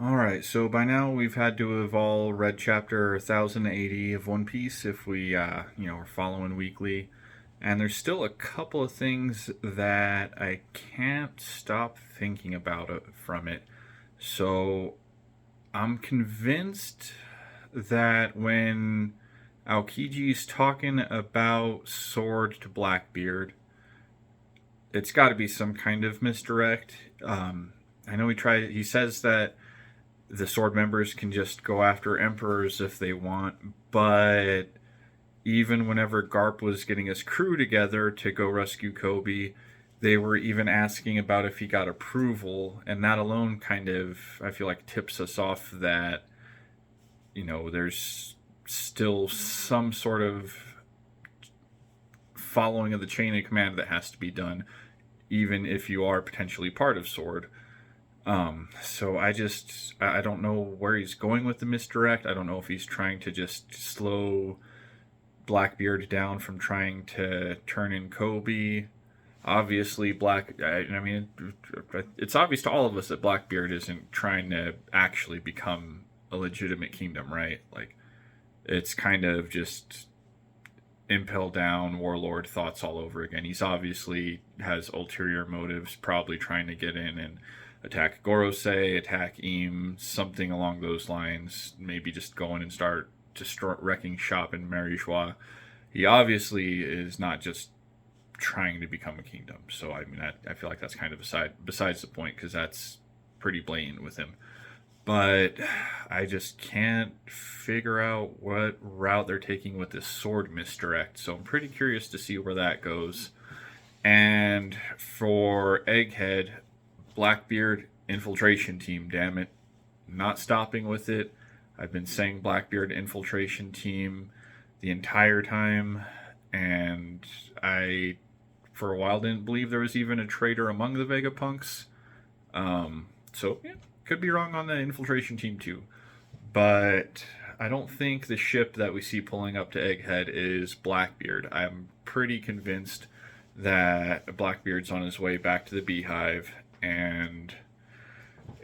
Alright, so by now we've had to have all read chapter 1080 of One Piece if we, are following weekly. And there's still a couple of things that I can't stop thinking about from it. So I'm convinced that when Aokiji's talking about Sword to Blackbeard, it's got to be some kind of misdirect. I know he says that the sword members can just go after emperors if they want, but even whenever Garp was getting his crew together to go rescue Kobe, they were even asking about if he got approval, and that alone kind of, I feel like, tips us off that, there's still some sort of following of the chain of command that has to be done, even if you are potentially part of Sword. So I don't know where he's going with the misdirect. I don't know if he's trying to just slow Blackbeard down from trying to turn in Kobe. Obviously, it's obvious to all of us that Blackbeard isn't trying to actually become a legitimate kingdom, right? Like, it's kind of just impel down warlord thoughts all over again. He's obviously has ulterior motives, probably trying to get in and attack Gorosei, attack Eam, something along those lines. Maybe just go in and start wrecking shop in Marijois. He obviously is not just trying to become a kingdom. So I feel like that's kind of besides the point, because that's pretty blatant with him. But I just can't figure out what route they're taking with this sword misdirect. So I'm pretty curious to see where that goes. And for Egghead, Blackbeard infiltration team, damn it. Not stopping with it. I've been saying Blackbeard infiltration team the entire time, and I, for a while, didn't believe there was even a traitor among the Vegapunks. Yeah, could be wrong on the infiltration team too. But I don't think the ship that we see pulling up to Egghead is Blackbeard. I'm pretty convinced that Blackbeard's on his way back to the Beehive and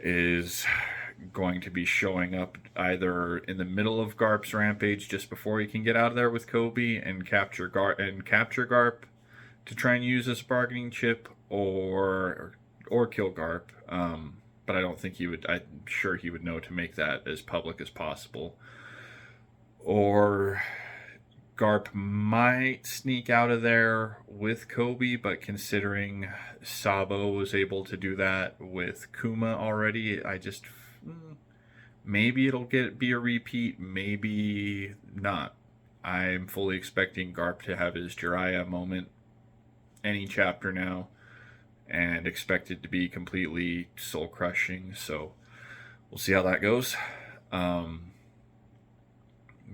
is going to be showing up either in the middle of Garp's rampage just before he can get out of there with Kobe and capture Garp to try and use as a bargaining chip, or kill Garp. But I don't think he would. I'm sure he would know to make that as public as possible. Or Garp might sneak out of there with Kobe, but considering Sabo was able to do that with Kuma already, maybe it'll be a repeat, maybe not. I'm fully expecting Garp to have his Jiraiya moment any chapter now, and expect it to be completely soul crushing. So we'll see how that goes.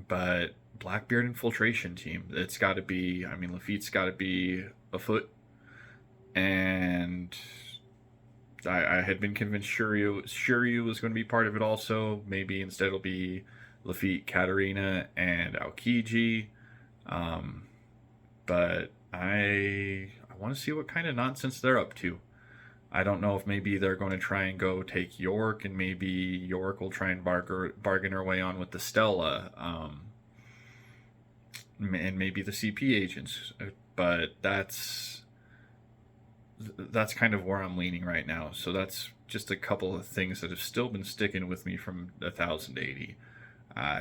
But Blackbeard infiltration team, it's got to be. Lafitte's got to be afoot, and I had been convinced Shiryu was going to be part of it also. Maybe instead it'll be Lafitte, Katarina, and Aokiji. But I want to see what kind of nonsense they're up to. I don't know if maybe they're going to try and go take York, and maybe York will try and bargain her way on with the Stella, and maybe the CP agents. But that's kind of where I'm leaning right now. So that's just a couple of things that have still been sticking with me from 1080.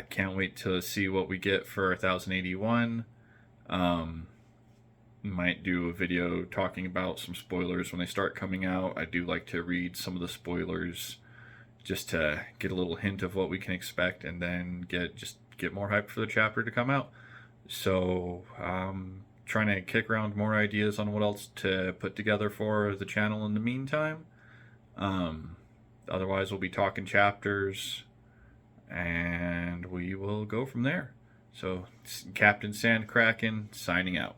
Can't wait to see what we get for 1081. Might do a video talking about some spoilers when they start coming out. I do like to read some of the spoilers just to get a little hint of what we can expect, and then get more hyped for the chapter to come out. So trying to kick around more ideas on what else to put together for the channel in the meantime. Otherwise, we'll be talking chapters, and we will go from there. So, Captain Sandkraken signing out.